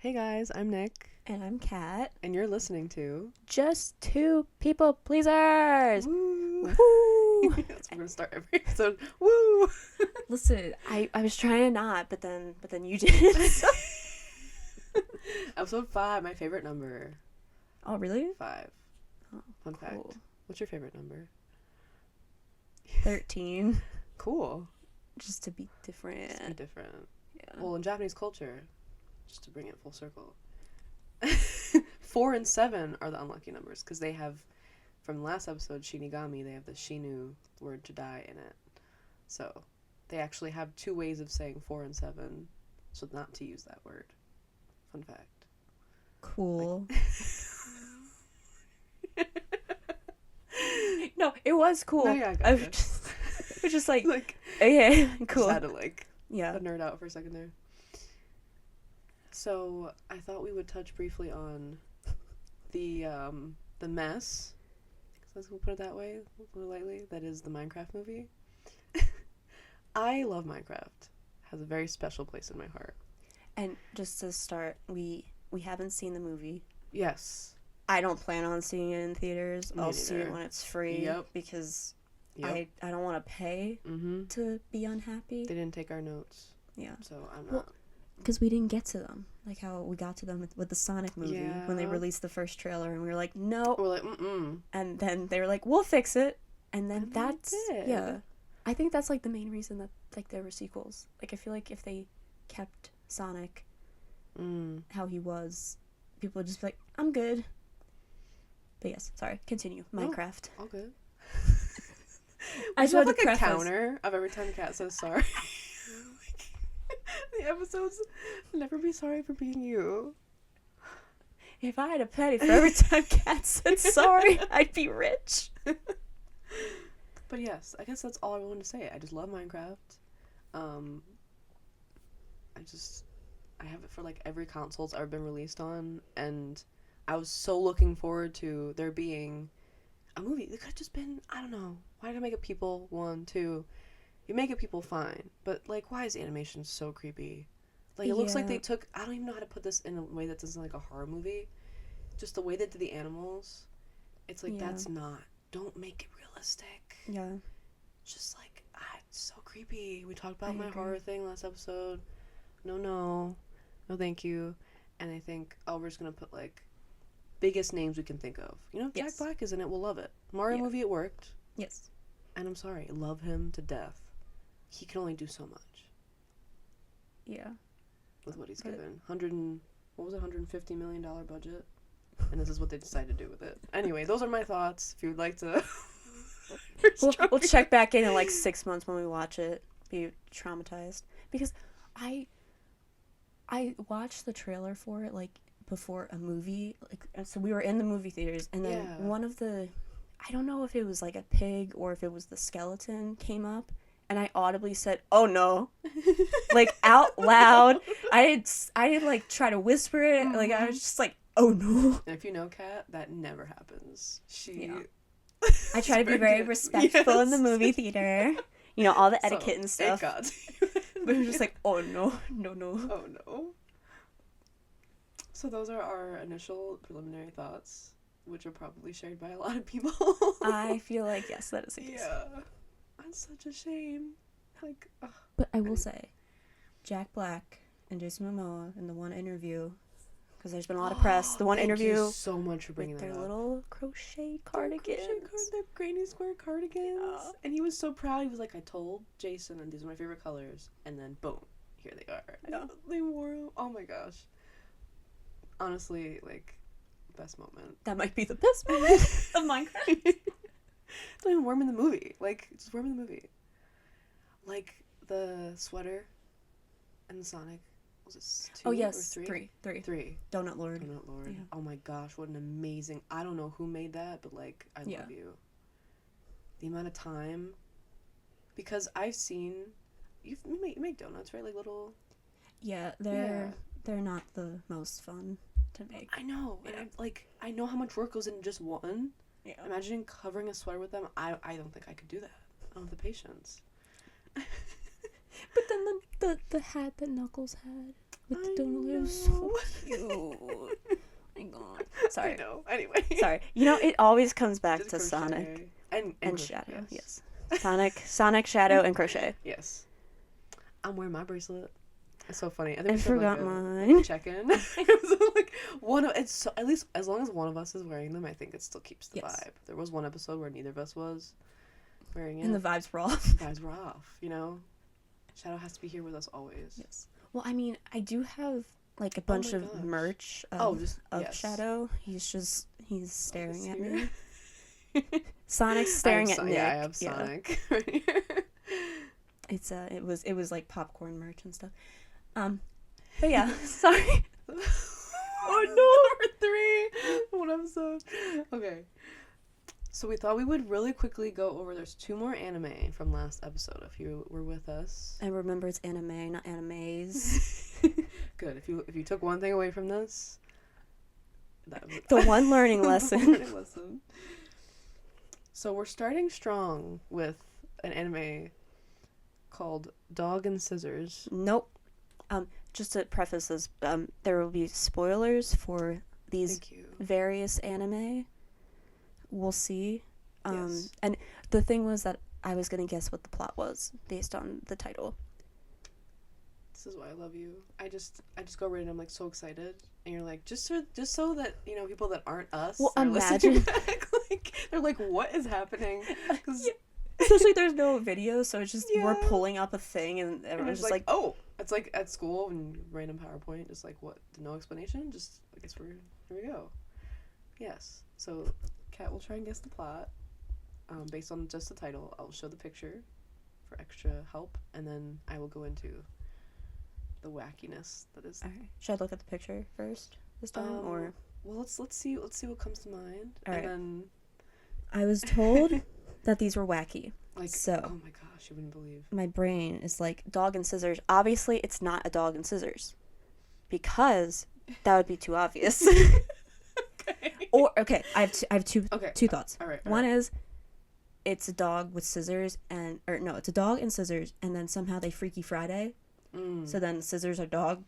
Hey guys, I'm Nick, And I'm Kat. and you're listening to Just two people pleasers. Woo. Woo! That's we're gonna start every episode. Woo. Listen, I was trying to not, but then you did. Episode 5, my favorite number. Oh, really? 5. Oh, Fun cool. fact. What's your favorite number? 13. Cool. Just to be different. Just be different. Yeah. Well, in Japanese culture, just to bring it full circle, 4 and 7 are the unlucky numbers because they have, from the last episode, Shinigami, they have the Shinu word to die in it. So they actually have 2 ways of saying 4 and 7, so not to use that word. Fun fact. Cool. No, it was cool. No, yeah, I I gotcha. was just like, Like, okay, cool. just had to like Yeah. nerd out for a second there. So I thought we would touch briefly on the mess. Let's put it that way, a little lightly. That is the Minecraft movie. I love Minecraft. It has a very special place in my heart. And just to start, we haven't seen the movie. Yes. I don't plan on seeing it in theaters. Me I'll see it neither. when it's free. Yep. Because Yep. I don't want to pay to be unhappy. They didn't take our notes, Yeah. so I'm Well, not. because we didn't get to them. Like how we got to them with the Sonic movie when they Yeah. released the first trailer and we were like, no. We're like, mm-mm. And then they were like, we'll fix it. And then And they that's, did. yeah. I think that's like the main reason that like there were sequels. Like I feel like if they kept Sonic how he was, people would just be like, I'm good. But yes, sorry, continue. Minecraft. All good. I I just should have wanted like to a preface. counter of every time Kat says sorry. The episodes never be sorry for being you. If I had a penny for every time Kat said sorry, I'd be rich. But yes, I guess that's all I wanted to say. I just love Minecraft. I have it for like every console it's ever been released on, and I was so looking forward to there being a movie. It could have just been, I don't know, why did I make it people? 1, 2. You make it people fine, but like, why is the animation so creepy? Like, it looks like Yeah. they took, I don't even know how to put this in a way that doesn't like a horror movie. Just the way they did the animals, it's like, Yeah. that's not, don't make it realistic. Yeah. Just like, it's so creepy. We talked about I my agree. horror thing last episode. No thank you. And I think, we're just gonna put like biggest names we can think of. You know, Yes. Jack Black is in it, we'll love it. Mario Yeah. movie, it worked. Yes. And I'm sorry, love him to death. He can only do so much Yeah. with what he's But- given. $150 million budget, and this is what they decided to do with it. Anyway, those are my thoughts. If you would like to, We'll check back in like 6 months when we watch it. Be traumatized because I watched the trailer for it like before a movie. Like so, we were in the movie theaters, and then Yeah. one of the, I don't know if it was like a pig or if it was the skeleton came up, and I audibly said, "Oh no," like out loud. I did like try to whisper it. Like I was just like, "Oh no." And if you know Kat, that never happens. She. Yeah. I try to be very good. respectful in the Yes. movie theater. You know, all the So, etiquette and it stuff. got to But it was just like, oh no. oh no. So those are our initial preliminary thoughts, which are probably shared by a lot of people. I feel like, yes, that is the case. Yeah. That's such a shame. Like, ugh. But I will say, Jack Black and Jason Momoa in the one interview, because there's been a lot of press, the one Thank interview you so much for bringing with that their up. little crochet cardigans. Their granny square cardigans. Yeah. And he was so proud. He was like, I told Jason, and these are my favorite colors. And then, boom, here they are. Yeah. They wore them. Oh my gosh. Honestly, like, best moment. That might be the best moment of Minecraft. Don't even wear 'em in the movie. Like, just wear 'em in the movie. Like, the sweater and the Sonic. Was it 2 Oh yes, or 3? 3. 3. Donut Lord. Donut Lord. Yeah. Oh my gosh, what an amazing... I don't know who made that, but, like, I Yeah. love you. The amount of time... Because I've seen... You make donuts, right? Like, little... Yeah, they're not the most fun to make. I know. Yeah. And I know how much work goes in just one. Yeah. Imagining covering a sweater with them, I don't think I could do that. I don't have the patience. But then the hat that Knuckles had. With the I donut, it was know. so cute. My God. Sorry. I know. Anyway. Sorry. You know, it always comes back Just to crochet. Sonic And and crochet, Shadow. Yes. Sonic, Shadow, and Crochet. Yes. I'm wearing my bracelet. It's so funny. I think I we should forgot like mine. check-in. So, like one of it's so, at least as long as one of us is wearing them, I think it still keeps the Yes. vibe. There was one episode where neither of us was wearing it. And the vibes were off. The vibes were off, you know? Shadow has to be here with us always. Yes. Well, I mean, I do have like a bunch my of gosh. merch of of Shadow. He's staring at me. Here. Sonic's staring at Nick. Yeah, I have Sonic right here. It's it was like popcorn merch and stuff. But yeah, sorry. Oh no, number 3. One episode. Okay. So we thought we would really quickly go over. There's 2 more anime from last episode. If you were with us, And remember, it's anime, not animes. good. If you took one thing away from this, that was The one learning lesson. The learning lesson. So we're starting strong with an anime called Dog and Scissors. Nope. Just to preface this, there will be spoilers for these Thank you. various anime. We'll see. Yes. And the thing was that I was gonna guess what the plot was based on the title. This is why I love you. I just go read and I'm like so excited, and you're like just so that you know people that aren't us. Well, are imagine listening back, like they're like, what is happening? Because Especially there's no video, so it's just we're Yeah. pulling up a thing and everyone's just like, oh, it's like at school and random PowerPoint, just like what? No explanation. Just I guess here we go. Yes. So Kat will try and guess the plot, based on just the title. I'll show the picture for extra help, and then I will go into the wackiness that is. all right, should I look at the picture first this time or? Well, let's see what comes to mind, All and right. then I was told that these were wacky. like So. oh my gosh, you wouldn't believe. My brain is like dog and scissors. Obviously, it's not a dog and scissors because that would be too obvious. Okay. Or okay, I have two Okay. two thoughts. All right. One is it's a dog with scissors it's a dog and scissors, and then somehow they Freaky Friday. Mm. So then scissors are dog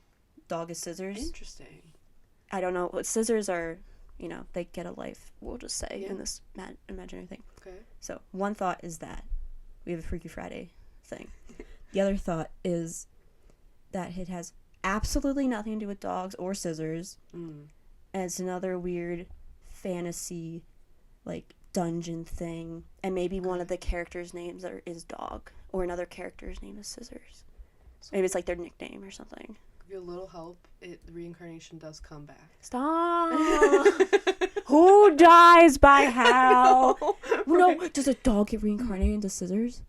is scissors. Interesting. I don't know what scissors are. You know, they get a life. We'll just say Yeah. in this imaginary thing. Okay. So one thought is that we have a Freaky Friday thing. The other thought is that it has absolutely nothing to do with dogs or scissors. Mm. And it's another weird fantasy, like, dungeon thing. And maybe one of the characters' names is dog. Or another character's name is scissors. Maybe it's like their nickname or something. Give you a little help. The reincarnation does come back. Stop! Who dies by how? No. No, does a dog get reincarnated into scissors?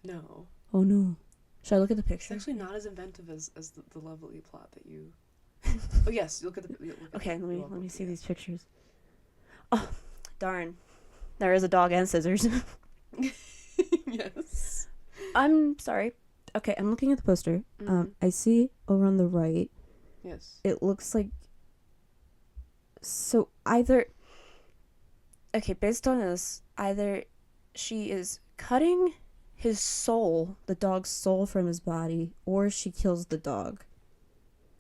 No. Oh no. Should I look at the It's picture? actually not as inventive as the lovely plot that you. Oh yes, look at the. Okay, let me see these pictures. Oh, darn. There is a dog and scissors. Yes. I'm sorry. Okay, I'm looking at the poster. Mhm. I see over on the right, Yes. it looks like... So, either... Okay, based on this, either she is cutting his soul, the dog's soul, from his body, or she kills the dog.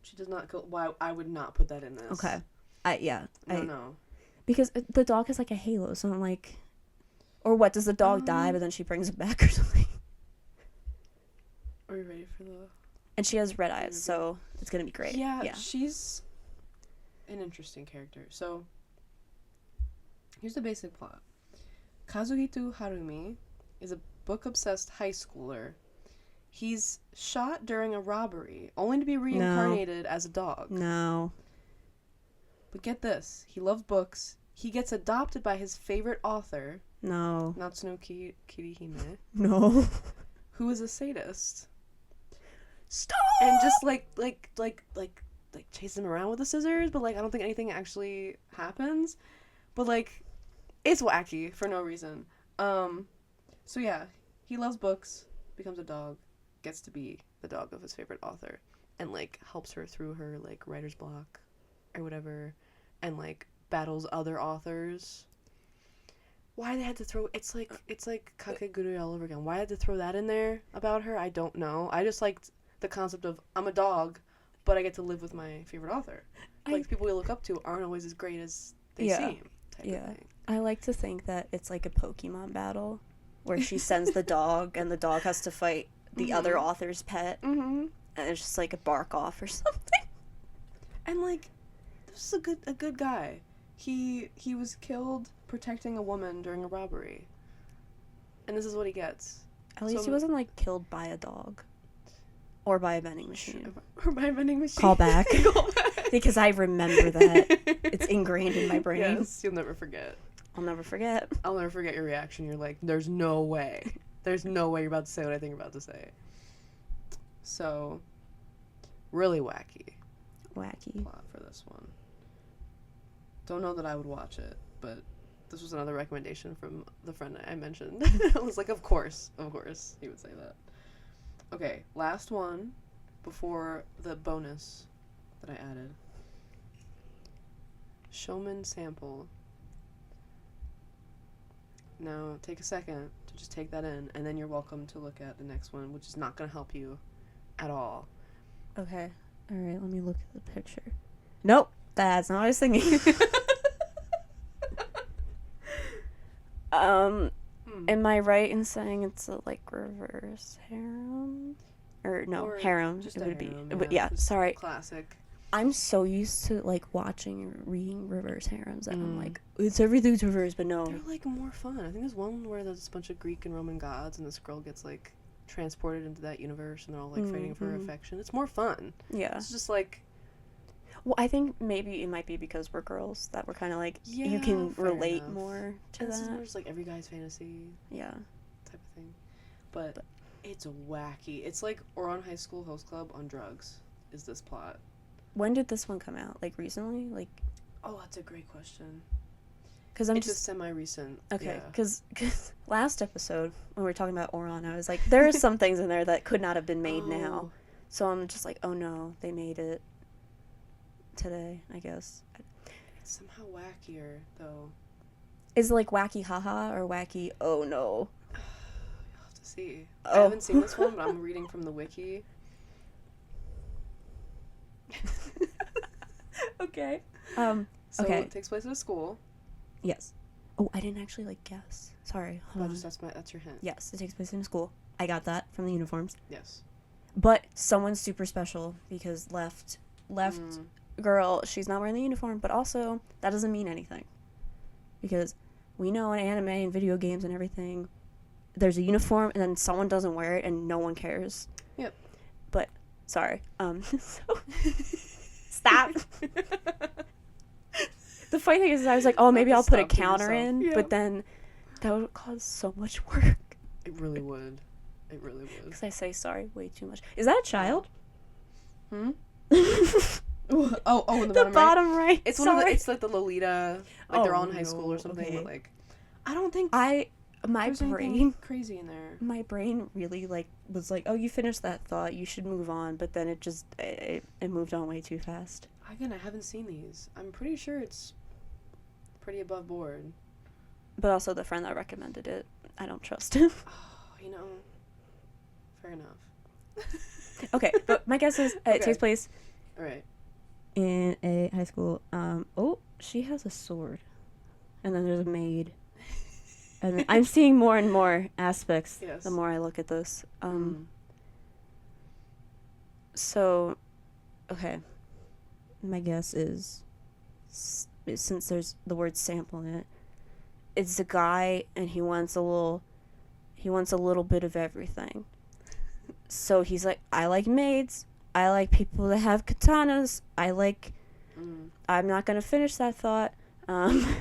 She does not kill. Why? I would not put that in this. Okay. No. Because the dog has like a halo, so I'm like... Or what, does the dog die, but then she brings it back or something? Are you ready for the? And she has red eyes, so it's gonna be great. Yeah. She's an interesting character. So here's the basic plot. Kazuhito Harumi is a book-obsessed high schooler. He's shot during a robbery, only to be reincarnated as a dog. No. But get this, he loves books. He gets adopted by his favorite author, No. Natsuno Kirihime, No. who is a sadist. Stop! And just like chase him around with the scissors, but like I don't think anything actually happens. But like it's wacky for no reason. So yeah, he loves books, becomes a dog, gets to be the dog of his favorite author, and like helps her through her like writer's block or whatever, and like battles other authors. Why they had to throw it's like Kakegurui all over again. Why they had to throw that in there about her, I don't know. I just liked the concept of I'm a dog, but I get to live with my favorite author. Like, the people we look up to aren't always as great as they seem, type of thing. I like to think that it's like a Pokemon battle where she sends the dog and the dog has to fight the other author's pet. Mm-hmm. And it's just like a bark off or something. And like, this is a good guy. He was killed protecting a woman during a robbery. And this is what he gets. At least he wasn't like killed by a dog. Or by a vending machine. Or by a vending machine. Call back. Because I remember that. It's ingrained in my brain. Yes, you'll never forget. I'll never forget. I'll never forget your reaction. You're like, there's no way. There's no way you're about to say what I think you're about to say. So, really wacky. Wacky. Plot for this one. Don't know that I would watch it, but this was another recommendation from the friend I mentioned. I was like, of course he would say that. Okay, last one before the bonus that I added. Showman sample. Now, take a second to just take that in, and then you're welcome to look at the next one, which is not going to help you at all. Okay. Alright, let me look at the picture. Nope, that's not what I was thinking. Am I right in saying it's a, like, reverse harem? Or, no, or harem. Just it would harem, be. Yeah, sorry. Classic. I'm so used to, like, watching or reading reverse harems that I'm like, it's everything's reverse, but no. They're, like, more fun. I think there's one where there's a bunch of Greek and Roman gods, and this girl gets, like, transported into that universe, and they're all, like, fighting for her affection. It's more fun. Yeah. It's just, like... Well, I think maybe it might be because we're girls that we're kind of, like, you can relate enough. more to and that. And there's, like, every guy's fantasy. Yeah. Type of thing. But it's wacky. It's like Ouran High School Host Club on drugs, is this plot. When did this one come out? Like, recently? Like... Oh, that's a great question. Because It's just semi-recent. Okay, because last episode, when we were talking about Ouran, I was like, there are some things in there that could not have been made now. So I'm just like, oh no, they made it today, I guess. It's somehow wackier, though. Is it like wacky haha or wacky oh no? You'll have to see. I haven't seen this one, but I'm reading from the wiki. Okay. So okay. it takes place at a school. Yes. Oh, I didn't actually, like, guess. Sorry. That's your hint. Yes, it takes place in a school. I got that from the uniforms. Yes. But someone's super special because left girl, she's not wearing the uniform, but also that doesn't mean anything. Because we know in anime and video games and everything, there's a uniform and then someone doesn't wear it and no one cares. Yep. But, sorry. Stop. The funny thing is I was like, oh, maybe I'll put a counter in, yeah. But then that would cause so much work. It really would. It really would. Because I say sorry way too much. Is that a child? In the bottom right. It's one of the. It's like the Lolita. Like they're all in high school or something. Okay. But like, I don't think my brain crazy in there. My brain really like was like, oh, you finished that thought. You should move on. But then it just it moved on way too fast. Again, I haven't seen these. I'm pretty sure it's pretty above board. But also the friend that recommended it, I don't trust him. Fair enough. Okay, but my guess is it takes place. All right. In a high school. She has a sword, and then there's a maid, and then I'm seeing more and more aspects. Yes. The more I look at this. So, okay. My guess is, since there's the word sample in it, it's a guy and he wants a little bit of everything. So he's like, I like maids, I like people that have katanas, I'm not gonna finish that thought, I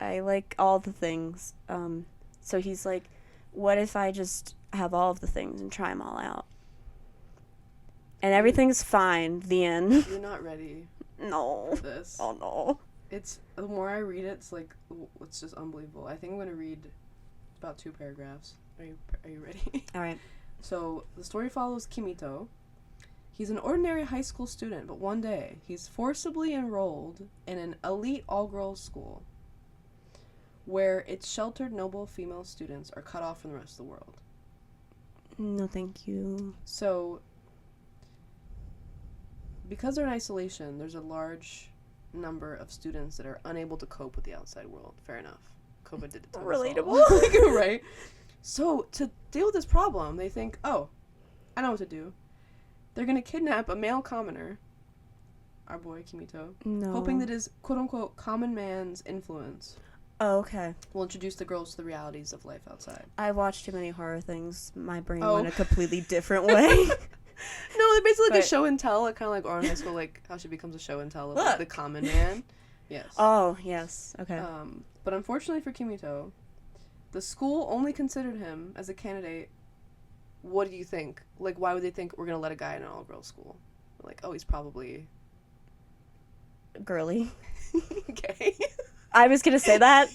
like all the things, so he's like, what if I just have all of the things and try them all out? And everything's fine. The end. You're not ready. No. For this. Oh no. It's the more I read it, it's like it's just unbelievable. I think I'm gonna read about 2 paragraphs. Are you ready? All right. So the story follows Kimito. He's an ordinary high school student, but one day he's forcibly enrolled in an elite all-girls school, where its sheltered noble female students are cut off from the rest of the world. No, thank you. So, because they're in isolation, there's a large number of students that are unable to cope with the outside world. Fair enough. COVID did it to us all. Relatable. Right? So, to deal with this problem, they think, oh, I know what to do. They're going to kidnap a male commoner, our boy Kimito, No. hoping that his quote-unquote common man's influence Oh, okay. will introduce the girls to the realities of life outside. I watched too many horror things. My brain Oh. went a completely different way. No, they're basically like But- a show and tell, like kind of like Orange High School, like how she becomes a show and tell of like, the common man. Yes. Oh, yes. Okay. But unfortunately for Kimito, the school only considered him as a candidate. What do you think? Like, why would they think we're gonna let a guy in an all-girls school? Like, oh, he's probably Girly. gay. I was gonna say that.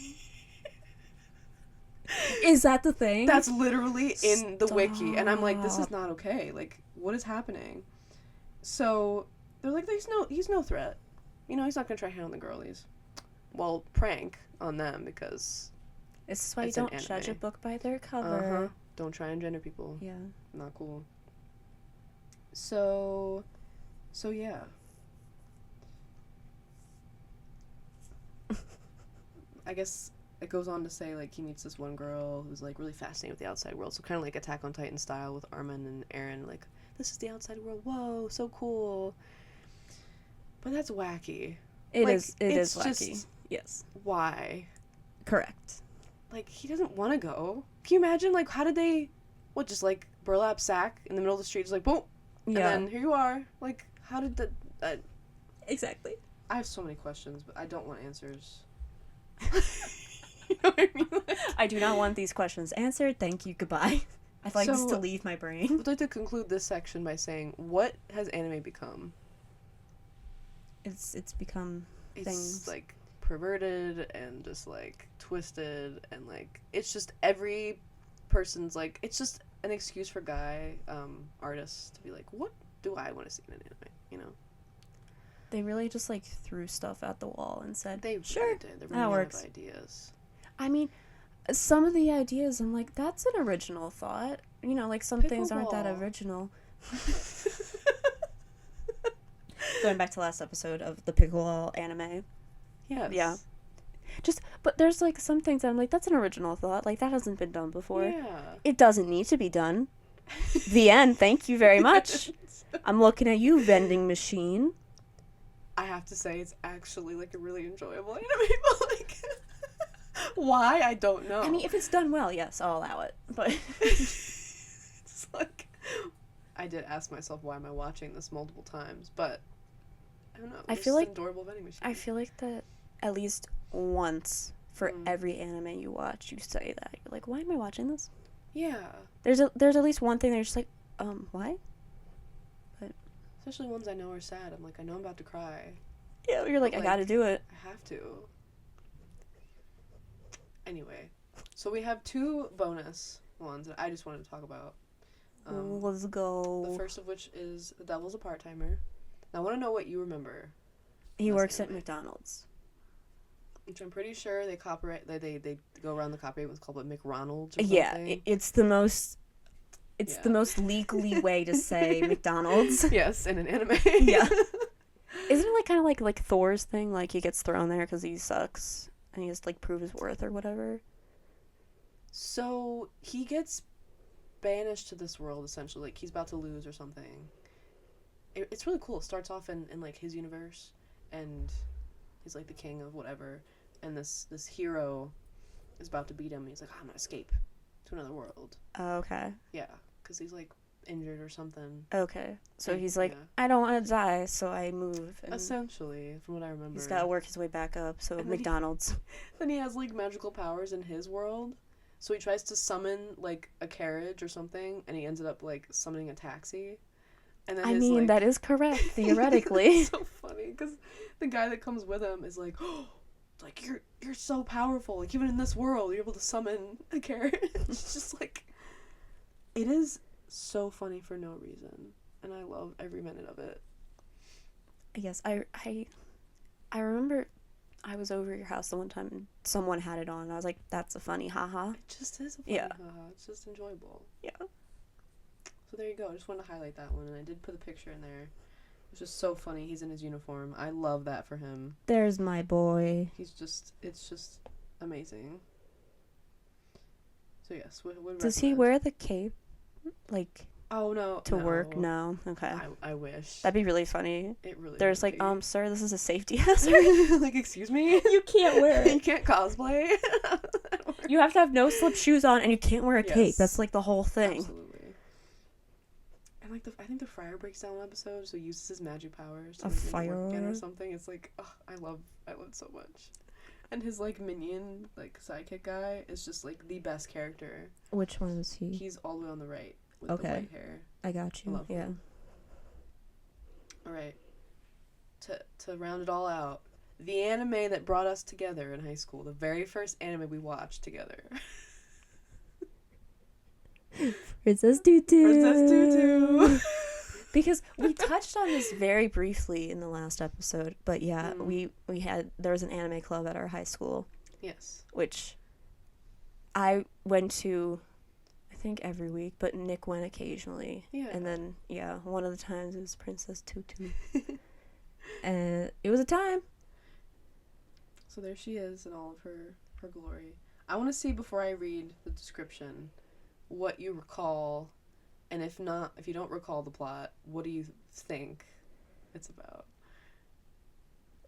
Is that the thing? That's literally in the wiki, and I'm like, this is Stop. not okay. Like, what is happening? So they're like, he's no threat. You know, he's not gonna try handling the girlies. Well, prank on them because This is why you it's an don't judge a anime. book by their cover. Don't try and gender people. Yeah. Not cool. So yeah. I guess it goes on to say, like, he meets this one girl who's, like, really fascinated with the outside world. So kind of like Attack on Titan style with Armin and Eren. Like, this is the outside world. Whoa, so cool. But that's wacky. It Like, is. It is it's wacky. just- Yes. Why? Correct. Like, he doesn't want to go. Can you imagine, like, how did they, what, just, like, burlap sack in the middle of the street, just like, boom, Yeah. and then here you are. Like, how did the, Exactly. I have so many questions, but I don't want answers. You know what I mean? Like, I do not want these questions answered. Thank you. Goodbye. I'd like this So- to leave my brain. I'd like to conclude this section by saying, what has anime become? It's become It's, things. like, perverted and just, like, twisted, and, like, it's just every person's, like, it's just an excuse for guy artists to be like, what do I want to see in an anime, you know? They really just like threw stuff at the wall and said, They "Sure, really did. They're that running out works." of ideas. I mean, some of the ideas, I'm like, that's an original thought. You know, like some things aren't that Pickleball. original. Going back to last episode of the pickleball anime. Yes. Yeah. But there's like some things that I'm like, that's an original thought. Like that hasn't been done before. Yeah. It doesn't need to be done. The end. Thank you very much. I'm looking at you, vending machine. I have to say, it's actually, like, a really enjoyable anime, but, like, why? I don't know. I mean, if it's done well, yes, I'll allow it. But It's like, I did ask myself, why am I watching this multiple times? But, I don't know. I it's feel just like- an adorable vending machine. I feel like that at least once for Mm. every anime you watch, you say that. You're like, why am I watching this? Yeah. There's at least one thing that you're just like, why? Especially ones I know are sad. I'm like, I know I'm about to cry. Yeah, you're like, But, I gotta like, do it. I have to. Anyway, so we have two bonus ones that I just wanted to talk about. Let's go. The first of which is The Devil's a Part-Timer. Now, I want to know what you remember, He That's works at anime. McDonald's. which I'm pretty sure they copyright. They go around the copyright with called it McRonald's or Yeah, something. it's the most. It's Yeah. the most legally way to say McDonald's. Yes, in an anime. Yeah. Isn't it like kind of like Thor's thing? Like he gets thrown there because he sucks and he has to like prove his worth or whatever. So he gets banished to this world essentially. Like he's about to lose or something. It's really cool. It starts off in like his universe, and he's like the king of whatever, and this hero is about to beat him. And he's like, I'm gonna escape to another world. Okay. Yeah, because he's like injured or something. Okay. So And- he's like, yeah. I don't want to die, so I move. And Essentially, from what I remember. he's got to work his way back up. So And then he- McDonald's. Then he has like magical powers in his world. So he tries to summon like a carriage or something, and he ended up like summoning a taxi. And then I his, mean, like... that is correct theoretically. It's so funny because the guy that comes with him is like, oh, like you're so powerful. Like even in this world, you're able to summon a carriage. It's just like, it is so funny for no reason, and I love every minute of it. Yes, I remember I was over at your house the one time and someone had it on. And I was like, that's a funny haha. It just is a funny Yeah. haha. It's just enjoyable. Yeah. So there you go. I just wanted to highlight that one, and I did put a picture in there. It's just so funny. He's in his uniform. I love that for him. There's my boy. It's just amazing. So yes, would Does he recommend. wear the cape? Like, Oh no. to work? No. Okay. I wish. That'd be really funny. It really. There's would like, be. sir, this is a safety hazard. Like, excuse me. You can't wear You it. can't cosplay. You have to have no slip shoes on, and you can't wear a cape. Yes. That's like the whole thing. Absolutely. And like I think the friar breaks down one episode, so he uses his magic powers to A like, make it fire. work again or something. It's like, oh, I love it so much. And his like minion, like sidekick guy, is just like the best character. Which one is he? He's all the way on the right with Okay. the white hair. I got you. I love Yeah. him. All right. To round it all out, the anime that brought us together in high school, the very first anime we watched together. Princess Tutu. Princess Tutu. Because we touched on this very briefly in the last episode, but yeah, there was an anime club at our high school, Yes. which I went to, I think every week, but Nick went occasionally. Yeah. And then one of the times it was Princess Tutu, and it was a time. So there she is in all of her glory. I want to see before I read the description what you recall, and if you don't recall the plot, what do you think it's about?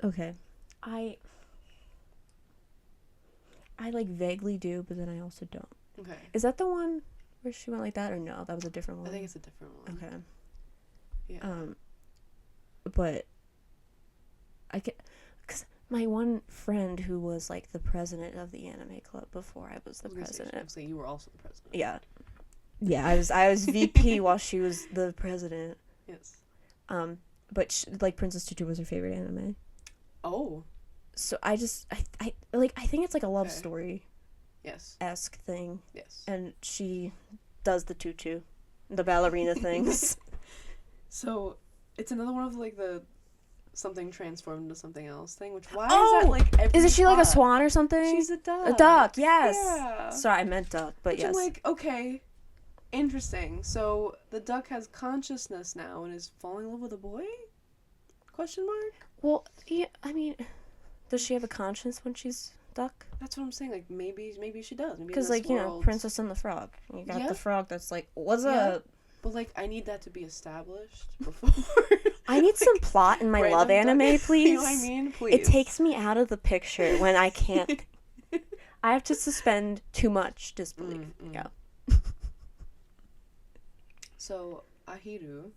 Okay, I like vaguely do, but then I also don't. Okay. Is that the one where she went like that, or no? That was a different one. I think it's a different one. Okay. Yeah. But I get, because my one friend who was like the president of the anime club before I was the president. I was saying you were also the president. Yeah. Yeah, I was VP while she was the president. Yes. But like Princess Tutu was her favorite anime. Oh. So I think it's like a love story Yes. esque thing, Yes. and she does the tutu, the ballerina things. So it's another one of like the something transformed into something else thing. Which why Oh! is that like every Isn't she like a plot? swan or something? She's a duck. A duck, yes. Yeah. Sorry, I meant duck, but Which yes. I'm like, okay, interesting. So the duck has consciousness now and is falling in love with a boy? Question mark? Well, yeah, I mean, does she have a conscience when she's duck? That's what I'm saying. Like maybe she does. Because like Princess and the Frog. You got Yeah. the frog that's like, what's Yeah. up? But like I need that to be established before. I need some plot in my Random love anime, duck. please. You know what I mean? Please. It takes me out of the picture when I can't. I have to suspend too much disbelief. Yeah. So Ahiru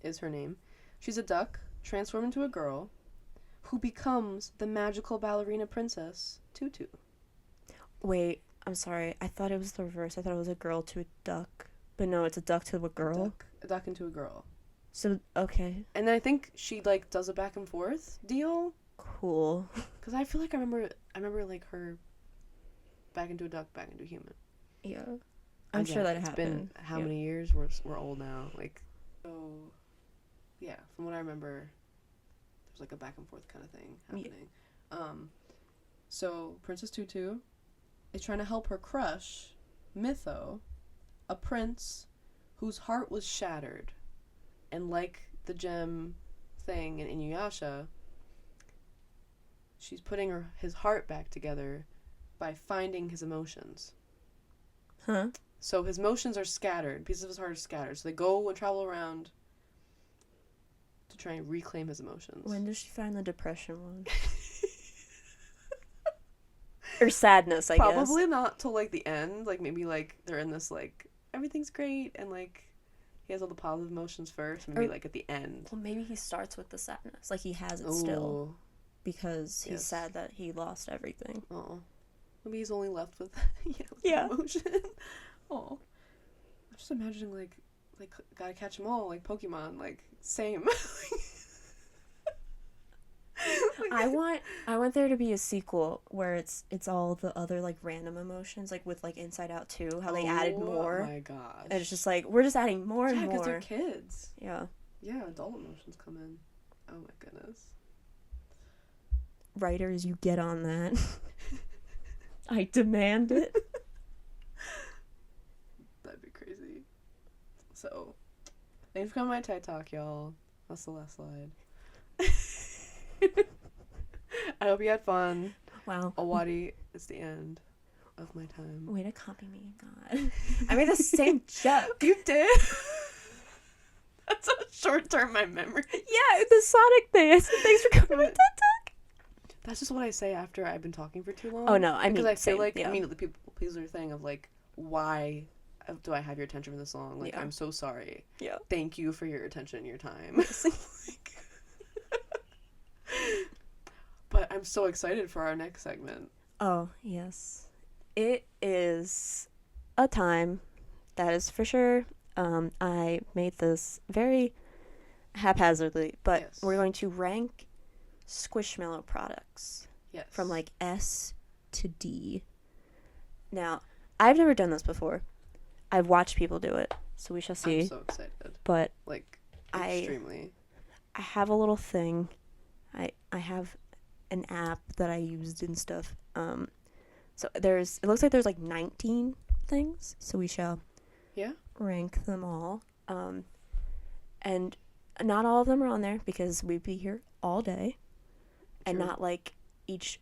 is her name. She's a duck transformed into a girl who becomes the magical ballerina princess Tutu. Wait, I'm sorry. I thought it was the reverse. I thought it was a girl to a duck. But no, it's a duck to a girl. A duck into a girl. So, okay. And then I think she like does a back and forth deal. Cool. Cause I feel like I remember like her back into a duck, back into a human. Yeah. I'm sure that it's happened. been how many years? We're old now. Like, so yeah. From what I remember, there's like a back and forth kind of thing happening. Yeah. So Princess Tutu is trying to help her crush, Mytho, a prince whose heart was shattered, and like the gem thing in Inuyasha, she's putting his heart back together by finding his emotions. Huh? So his emotions are scattered. Pieces of his heart are scattered. So they go and travel around to try and reclaim his emotions. When does she find the depression one? Or sadness, I guess. Probably not till like the end. Like maybe like they're in this like everything's great and like he has all the positive emotions first. Maybe like at the end. Well, maybe he starts with the sadness. Like he has it still. Because he's sad that he lost everything. Oh. Maybe he's only left with Yeah. emotion. Oh. I'm just imagining like gotta catch them all, like Pokemon, like same. I want there to be a sequel where it's all the other like random emotions, like with like Inside Out 2, how they added more. Oh my gosh. And it's just like we're just adding more and more. Yeah, because they're kids. Yeah. Yeah, adult emotions come in. Oh my goodness. Writers, you get on that. I demand it. That'd be crazy. So, thanks for coming to my TED Talk, y'all. That's the last slide. I hope you had fun. Wow. Awadi is the end of my time. Way to copy me, God. I made the same joke. You did? That's a short-term my memory. Yeah, the Sonic thing. I said, thanks for coming to my TED Talk. That's just what I say after I've been talking for too long. Oh, no, I mean, because I feel same, like yeah. immediately people pleaser thing of like, why do I have your attention for this long? Like, Yeah. I'm so sorry. Yeah. Thank you for your attention and your time. But I'm so excited for our next segment. Oh, yes. It is a time, that is for sure. I made this very haphazardly, but Yes. we're going to rank Squishmallow products Yes. from like S to D. Now, I've never done this before. I've watched people do it, so we shall see. I'm so excited. But Like, I extremely. have a little thing. I have an app that I used and stuff. So it looks like there's like 19 things, so we shall rank them all. And not all of them are on there because we'd be here all day. And True. not like each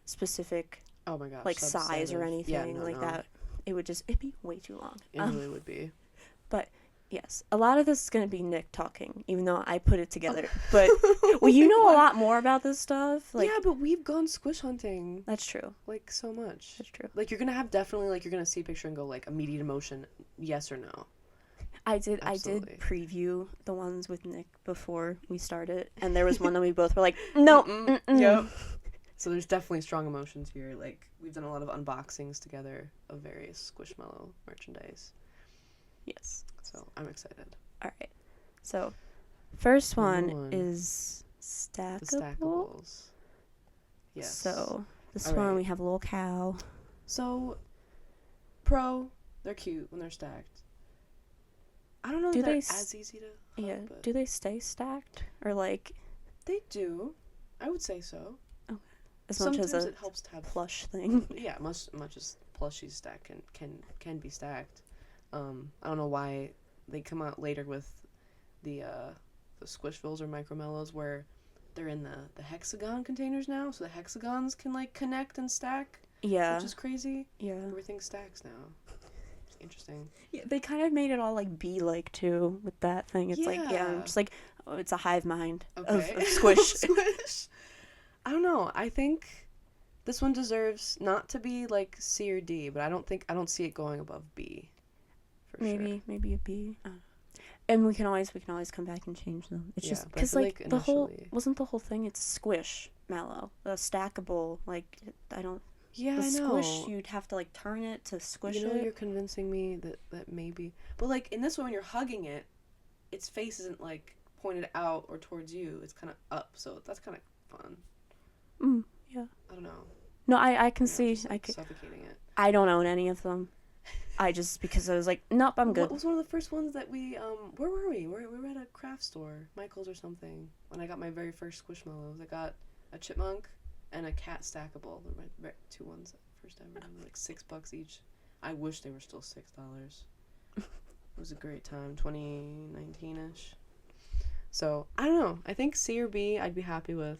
specific Oh my gosh. like size or anything no. that. It'd be way too long. It really would be. But yes, a lot of this is going to be Nick talking, even though I put it together. But well, you know a lot more about this stuff. Like, yeah, but we've gone squish hunting that's true. like so much. That's true. Like, you're gonna have definitely like you're gonna see a picture and go like immediate emotion, yes or no. I did Absolutely. preview the ones with Nick before we started, and there was one that we both were like, no. Yep. So there's definitely strong emotions here. Like, we've done a lot of unboxings together of various Squishmallow merchandise. Yes. So I'm excited. All right. So, first Number one one. is The stackable. stackables. Yes. So, this All one right. we have a little cow. So, they're cute when they're stacked. I don't know Do if they're they as easy to hug, Yeah. but Do they stay stacked or like they do. I would say so. as much Sometimes as a it helps to have plush thing? yeah, much as plushies stack can be stacked. I don't know why they come out later with the Squishvilles or Micromellows where they're in the hexagon containers now, so the hexagons can like connect and stack, Yeah. which is crazy. Yeah. Everything stacks now. It's interesting. Yeah, they kind of made it all like bee-like too with that thing. It's like Yeah. just like it's a hive mind Okay. of squish. Squish. I don't know. I think this one deserves not to be like C or D, but I don't see it going above B. For sure. maybe a bee. And we can always come back and change them. It's Yeah, just but I because feel like like the whole initially- wasn't the whole thing. It's squish mallow, the stackable. Like I don't Yeah, the I know. squish. You'd have to like turn it to squish You know, it. you're convincing me that maybe, but like in this one, when you're hugging it, its face isn't like pointed out or towards you. It's kind of up, so that's kind of fun. Yeah. I don't know. No, I can You know, see. just, like, I could. suffocating it. I don't own any of them. I just because I was like, nope, I'm good. What was one of the first ones that we where were we? We were at a craft store, Michael's or something. When I got my very first Squishmallows, I got a chipmunk and a cat stackable. They're my two ones first ever. They were like $6 each. I wish they were still $6. It was a great time, 2019ish. So I don't know. I think C or B, I'd be happy with.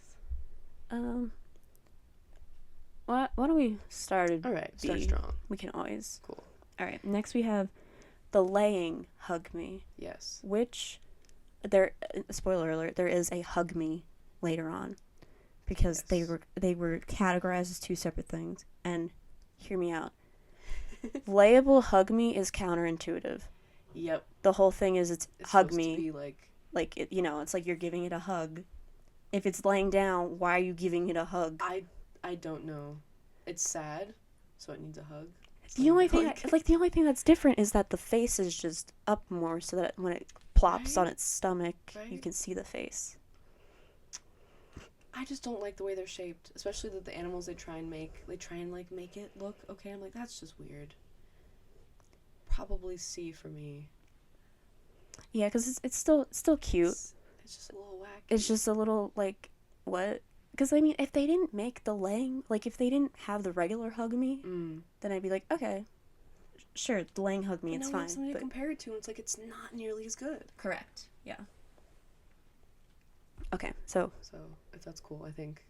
Why don't we start at All right, start B? strong. We can always. Cool. All right. Next we have the laying hug me, Yes. which spoiler alert, there is a hug me later on because Yes. they were categorized as two separate things. And hear me out. Layable hug me is counterintuitive. Yep. The whole thing is it's hug supposed to me. be like It's like you're giving it a hug. If it's laying down, why are you giving it a hug? I don't know. It's sad, so it needs a hug. The only thing, Like- the only thing that's different is that the face is just up more, so that when it plops on Right? its stomach, you Right? can see the face. I just don't like the way they're shaped, especially that the animals they try and make it look okay. I'm like, that's just weird. Probably C for me. Yeah, because it's still cute. It's just a little wacky. It's just a little like what? Because I mean, if they didn't make the laying, like if they didn't have the regular hug me, then I'd be like, okay, sure, Lang Hug Me, But it's now we have fine. something to But compare it to, and it's like it's not nearly as good. correct. Yeah. Okay, so So if that's cool, I think.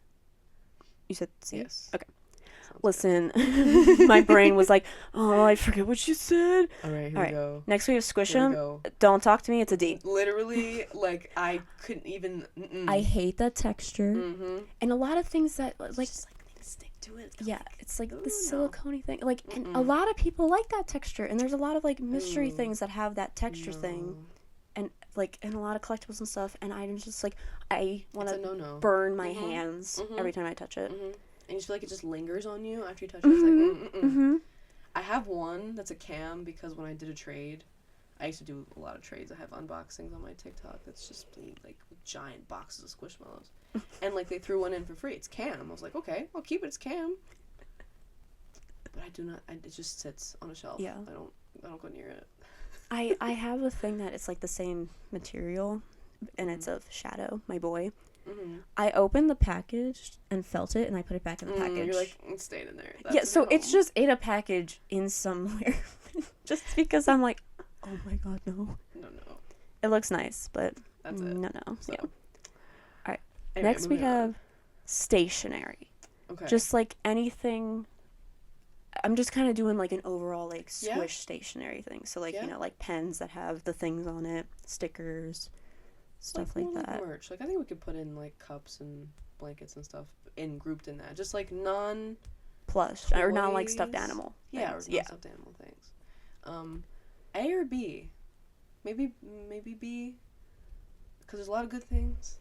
you said C? Yes. Okay. Sounds Listen, my brain was like, oh, I forget what you said. good. All right, here All we right. go. Next we have Squish Here we 'em. go. Don't talk to me. It's a D. Literally, like I couldn't even. I hate that texture. Mm-hmm. And a lot of things that It's like just like things stick to it. yeah, it's like the no. silicone thing. Like and a Mm-mm. lot of people like that texture. And there's a lot of like mystery Ooh. things that have that texture thing. And like and a lot of collectibles and stuff. And I'm just like I want It's a to no-no. burn my hands Mhm. every time I touch it. Mm-hmm. And you just feel like it just lingers on you after you touch it. It's like, Mm-hmm. I have one that's a cam because when I did a trade, I used to do a lot of trades. I have unboxings on my TikTok that's just like with giant boxes of Squishmallows. And like they threw one in for free. It's cam. I was like, okay, I'll keep it. It's cam. But I do not. It just sits on a shelf. Yeah. I don't go near it. I have a thing that it's like the same material, and it's of Shadow, my boy. Mm-hmm. I opened the package and felt it, and I put it back in the package. You're like, it's staying in there. yeah, so it's just in a package in somewhere. Just because I'm like, oh my god, no. No. It looks nice, but That's it. no. So. Yeah. Alright. Anyway, Next we moving on. have stationery. Okay. Just like anything. I'm just kind of doing like an overall like Yeah. Squish stationery thing. So like, Yeah. you know, like pens that have the things on it, stickers, stuff like more that. merch. Like I think we could put in like cups and blankets and stuff grouped in that. Just like non Plush or not like stuffed toys. animal. Yeah, or things. Yeah. non-stuffed animal things. A or B? Maybe B, because there's a lot of good things,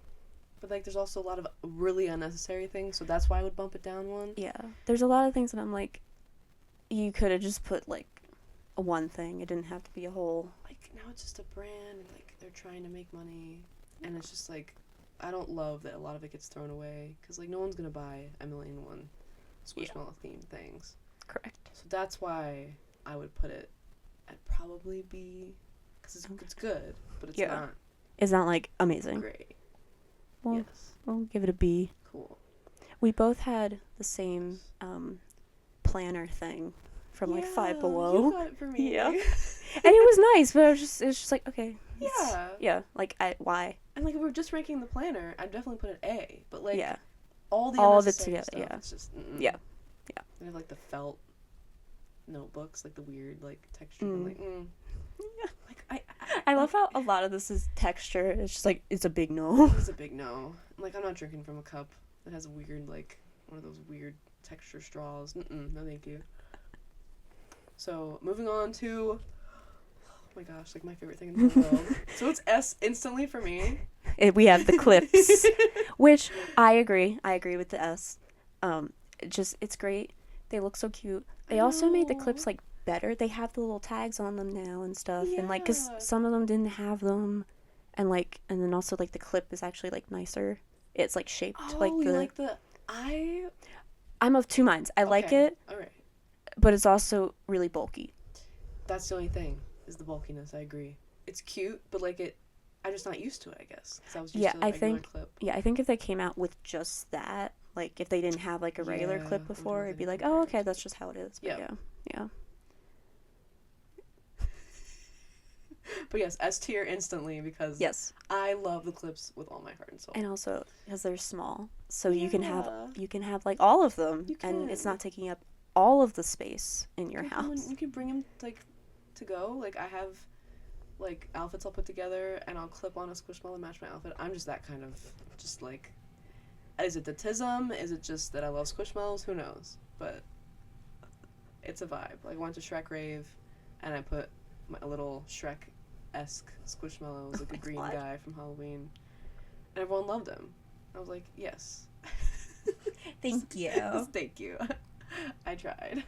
but like there's also a lot of really unnecessary things. So that's why I would bump it down one. Yeah. There's a lot of things that I'm like, you could have just put like a one thing. It didn't have to be a whole. Like now it's just a brand, and like they're trying to make money, and it's just like I don't love that a lot of it gets thrown away because like no one's gonna buy a million and one Squishmallow themed things. Correct. So that's why I would put it at probably B, because it's good, but it's not It's not like amazing. great. Well, Yes. we'll give it a B. Cool. We both had the same planner thing from like Five Below. You got it for me. Yeah. And it was nice, but it was just like, okay. Yeah. Yeah. Like, why? And like if we're just ranking the planner, I'd definitely put it A. But like Yeah. all the All of it unnecessary together, stuff, yeah. it's just Yeah. Yeah. They have like the felt notebooks, like the weird like texture. I'm like, like I love how a lot of this is texture. It's just like, it's a big no. It's a big no. Like I'm not drinking from a cup that has a weird like one of those weird texture straws. No, thank you. So moving on to, oh my gosh, like my favorite thing in the whole world. So it's S instantly for me. We have the clips, which I agree. I agree with the S. It's great. They look so cute. They also made the clips like better. They have the little tags on them now and stuff. And like, cause Yeah. some of them didn't have them, and then also like the clip is actually like nicer. It's like shaped like you the. like the I'm of two minds. I like Okay, it, all right. but it's also really bulky. That's the only thing is the bulkiness. I agree. It's cute, but like I'm just not used to it. I guess 'cause I was used to the regular clip. Yeah, I think if they came out with just that, like if they didn't have like a regular Yeah, clip I'm before, trying it'd to be like, compare oh, it okay, to- that's just how it is. But Yep. yeah. But yes, S tier instantly because Yes. I love the clips with all my heart and soul. And also because they're small, so you can Yeah. have like all of them, You and it's can. not taking up all of the space in your house. You can bring them like to go. Like I have like outfits I'll put together and I'll clip on a Squishmallow and match my outfit. I'm just that kind of just like. Is it the tism? Is it just that I love Squishmallows? Who knows? But it's a vibe. Like I went to Shrek rave, and I put a little Shrek-esque Squishmallow, like a green God. guy from Halloween, and everyone loved him. I was like, yes. Thank you. Thank you. I tried.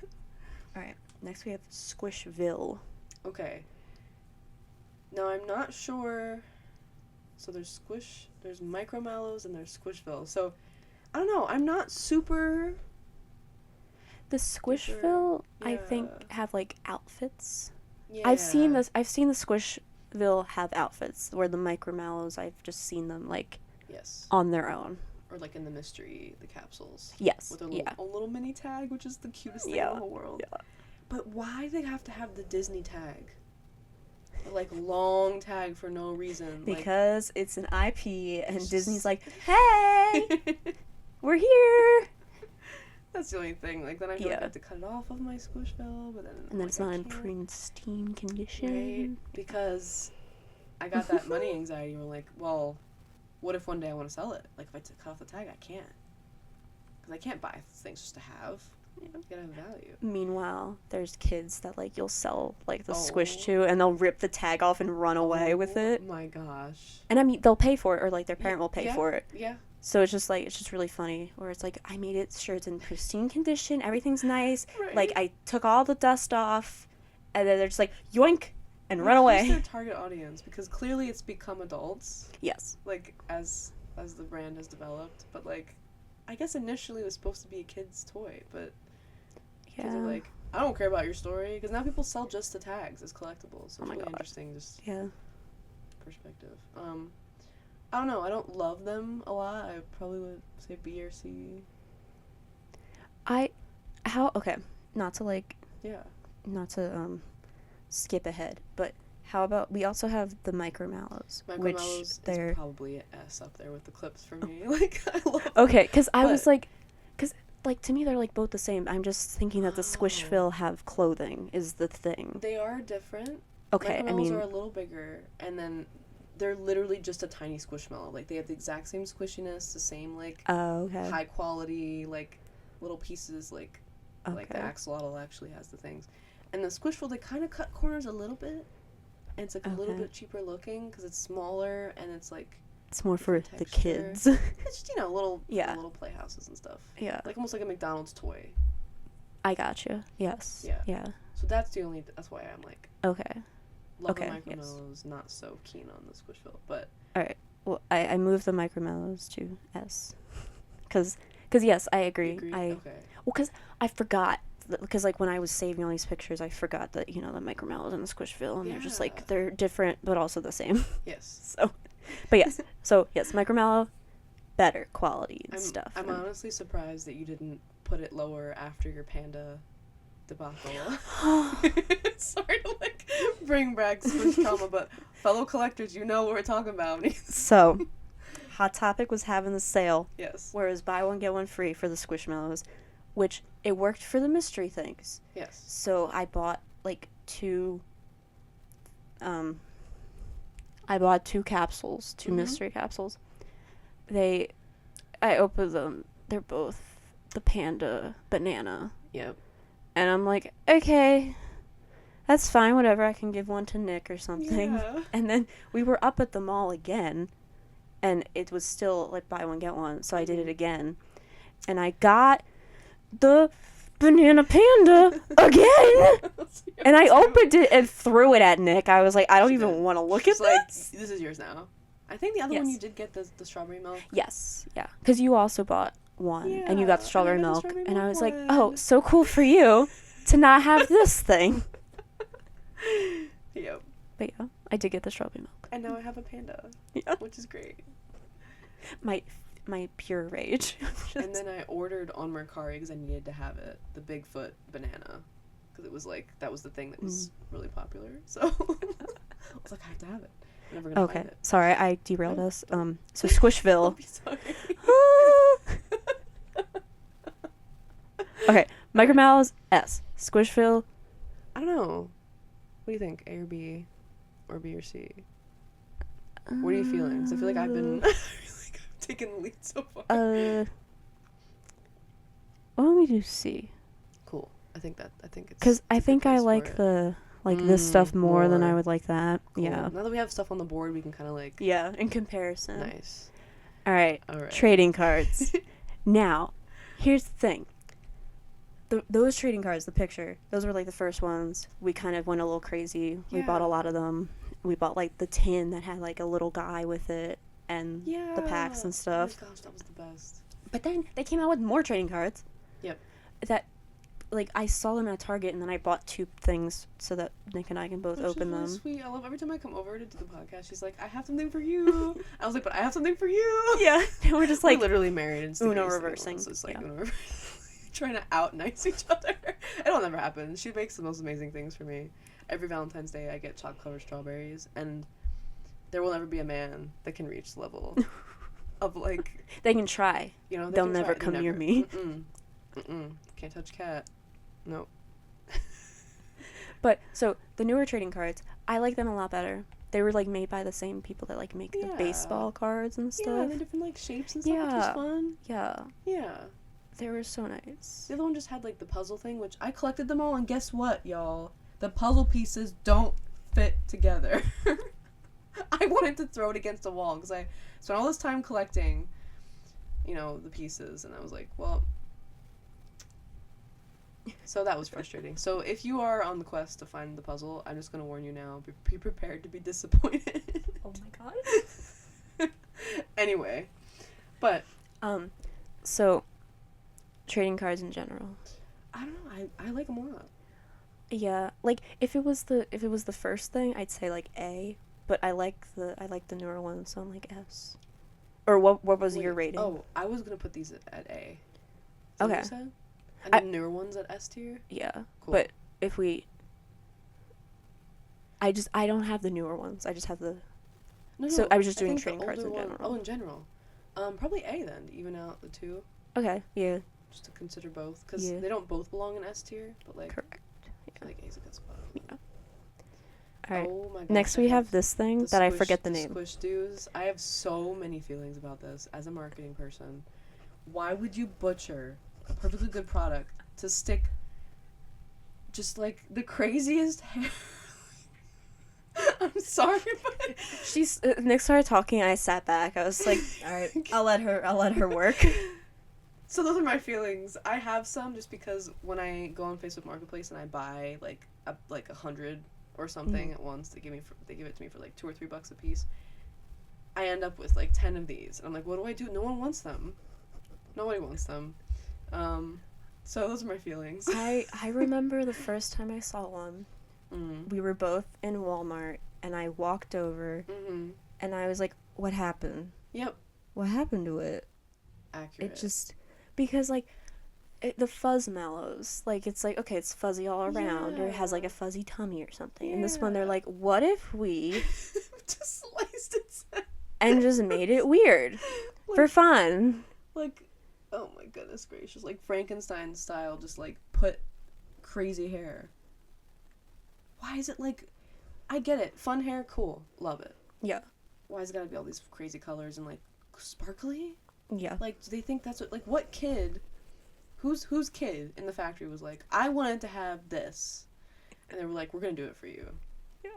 All right. Next we have Squishville. Okay. Now I'm not sure. So there's Micro Mallows and there's Squishville. So I don't know. I'm not super. The Squishville, I think, Yeah. have like outfits. Yeah. I've seen the Squishville have outfits, where the Micro Mallows, I've just seen them like Yes. on their own. Or like in the mystery, the capsules. Yes. With a little mini tag, which is the cutest thing in the whole world. Yeah. But why do they have to have the Disney tag? The, like, long tag for no reason. Because it's an IP, and Disney's like, hey, we're here. That's the only thing. Like, then I feel like I have to cut it off of my Squishmallow, but then... And then it's not in pristine condition. Right? Because I got that money anxiety. We're like, well, what if one day I want to sell it? Like, if I cut off the tag, I can't. Because I can't buy things just to have. You gotta have value. Meanwhile, there's kids that, like, you'll sell, like, the Squish to, and they'll rip the tag off and run away with it. Oh my gosh. And I mean, they'll pay for it, or, like, their parent will pay for it. Yeah. So it's just, like, it's just really funny, where it's like, I made it sure it's in pristine condition, everything's nice, like, I took all the dust off, and then they're just like, yoink, and run away. Who's their target audience? Because clearly it's become adults. Yes. Like, as the brand has developed, but, like, I guess initially it was supposed to be a kid's toy, but kids are like, I don't care about your story, because now people sell just the tags as collectibles, so it's really interesting, just perspective. I don't know, I don't love them a lot. I probably would say B or C. Okay, not to skip ahead, but how about, we also have the Micromallows, which is probably an S up there with the clips for me. Oh. Like, I love them. Okay, because I was like, to me they're, like, both the same. I'm just thinking that the Squishville have clothing is the thing. They are different. Okay, I mean... are a little bigger, and then they're literally just a tiny Squishmallow. Like, they have the exact same squishiness, the same, like, high quality, like, little pieces, like the axolotl actually has the things. And the Squishville, they kind of cut corners a little bit, and it's, like, a little bit cheaper looking, because it's smaller, and it's, like... It's more for the kids. It's just, little playhouses and stuff. Yeah. Like, almost like a McDonald's toy. I gotcha. Yes. Yeah. So that's why I'm, like... Okay. Love the Micromallows, not so keen on the Squishville, but... Alright, well, I moved the Micromallows to S. Because yes, I agree. Okay. Well, because I forgot, because, like, when I was saving all these pictures, I forgot that, the Micromallows and the Squishville, and they're just, like, they're different, but also the same. Yes. But yes, Micromallow, better quality and stuff. I'm honestly surprised that you didn't put it lower after your panda debacle. Sorry to, like, bring back Squish trauma, but fellow collectors, you know what we're talking about. So, Hot Topic was having the sale. Yes. Where it was buy one, get one free for the Squishmallows, which it worked for the mystery things. Yes. So I bought, like, two capsules, two mystery capsules. I opened them. They're both the panda banana. Yep. And I'm like, okay, that's fine, whatever. I can give one to Nick or something. Yeah. And then we were up at the mall again, and it was still, like, buy one, get one. So I did it again. And I got the banana panda again. And I opened it and threw it at Nick. I was like, I don't even want to look at this. This is yours now. I think the other one you did get the strawberry milk. Yes, yeah. Because you also bought one, and you got the strawberry milk. And I was like, one. oh, so cool for you to not have this thing. Yep. But yeah, I did get the strawberry milk. And now I have a panda, which is great. My pure rage. And then I ordered on Mercari because I needed to have it, the Bigfoot banana. Because it was like, that was the thing that was really popular. So I was like, I have to have it. I'm never going to find it. Sorry, I derailed us. So Squishville. Sorry. Okay, Micromallows, S. Squishville. I don't know. What do you think? A or B? Or B or C? What are you feeling? Because I feel like I've been taking the lead so far. Why don't we do C? Cool. I think it's... Because I think I like this stuff more than I would like that. Cool. Yeah. Now that we have stuff on the board, we can kind of like... Yeah, in comparison. Nice. All right. Trading cards. Now, here's the thing. Those trading cards, the picture, those were, like, the first ones. We kind of went a little crazy. We bought a lot of them. We bought, like, the tin that had, like, a little guy with it and the packs and stuff. Oh my gosh, that was the best. But then they came out with more trading cards. Yep. That, like, I saw them at Target, and then I bought 2 things so that Nick and I can both open them. Sweet. I love every time I come over to do the podcast, she's like, I have something for you. I was like, but I have something for you. Yeah. And we're just, like... We're literally married. And Uno reversing. So it's like Uno reversing. trying to out nice each other. It'll never happen. She makes the most amazing things for me. Every Valentine's Day, I get chocolate covered strawberries, and there will never be a man that can reach the level of like. They can try. You know, They'll never come near me. Can't touch cat. Nope. But so the newer trading cards, I like them a lot better. They were like made by the same people that like make the baseball cards and stuff. Yeah, they're different like shapes and stuff, which was fun. Yeah. Yeah. They were so nice. The other one just had like the puzzle thing, which I collected them all, and guess what, y'all? The puzzle pieces don't fit together. I wanted to throw it against a wall because I spent all this time collecting, you know, the pieces, and I was like, well. So that was frustrating. So if you are on the quest to find the puzzle, I'm just going to warn you now. Be prepared to be disappointed. Oh my god. Anyway. But. So, trading cards in general. I don't know. I like them a lot. Yeah. Like, if it was the first thing, I'd say, like, A. But I like the newer ones, so I'm like S. Or what was your rating? Oh, I was going to put these at A. Is okay. What you said? And the newer ones at S tier? Yeah. Cool. But if we... I don't have the newer ones. I just have the... No, so I was just doing think trading cards in general. Oh, in general. Probably A then, to even out the two. Okay, yeah. Just to consider both. Because they don't both belong in S tier, but like... Correct. Yeah. I feel like A's a good spot. Yeah. Alright. Oh my gosh. Next we have this thing that I forget the name. Squish Doos. I have so many feelings about this as a marketing person. Why would you butcher a perfectly good product to stick just like the craziest hair? I'm sorry, but she's Nick started talking and I sat back. I was like, all right, I'll let her work. So those are my feelings. I have some just because when I go on Facebook Marketplace and I buy like 100 or something at once, they give it to me for like $2 or $3 a piece. I end up with like 10 of these, and I'm like, what do I do? No one wants them. Nobody wants them. So those are my feelings. I remember the first time I saw one. We were both in Walmart, and I walked over, and I was like, what happened? Yep. What happened to it? Accurate. It just... Because, like, the Fuzzmallows, like, it's like, okay, it's fuzzy all around, or it has, like, a fuzzy tummy or something. And this one, they're like, what if we... just sliced it and just made it weird. For fun. Like, oh my goodness gracious. Like, Frankenstein style, just, like, put crazy hair. Why is it, like... I get it. Fun hair, cool. Love it. Yeah. Why is it gotta be all these crazy colors and, like, sparkly? Yeah. Like, do they think that's what... Like, what kid... Whose kid in the factory was like, I wanted to have this. And they were like, we're gonna do it for you. Yeah.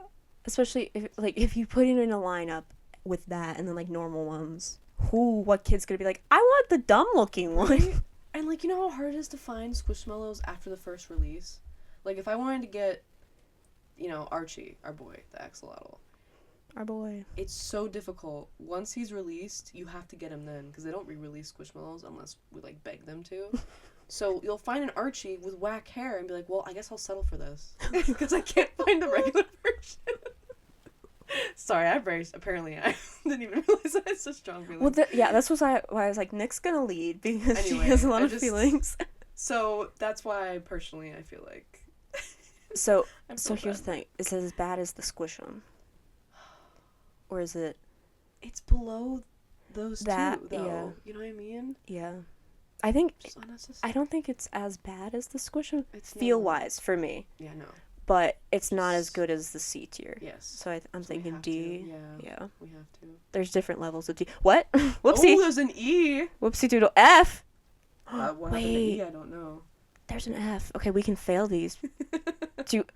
Especially, if you put it in a lineup with that and then, like, normal ones. What kid's gonna be like, I want the dumb-looking one? Right? And, like, you know how hard it is to find Squishmallows after the first release? Like, if I wanted to get, you know, Archie, our boy, the axolotl. Our boy. It's so difficult. Once he's released, you have to get him then, because they don't re-release Squishmallows unless we, like, beg them to. So you'll find an Archie with whack hair and be like, well, I guess I'll settle for this. Because I can't find the regular version. Sorry, apparently I didn't even realize I had such strong feelings. Well, that's why I was like, Nick's gonna lead, because anyway, she has a lot of feelings. So that's why, personally, I feel like... So here's the thing. Is it as bad as the Squish'em? Or is it... It's below those two, though. Yeah. You know what I mean? Yeah. I think... Just I don't think it's as bad as the Squish'em, feel-wise, for me. Yeah, no. But it's not as good as the C tier. Yes. So I'm thinking D. Yeah. We have to. There's different levels of D. What? Whoopsie. Oh, there's an E! Whoopsie doodle. F! What happened to E? I don't know. There's an F. Okay, we can fail these.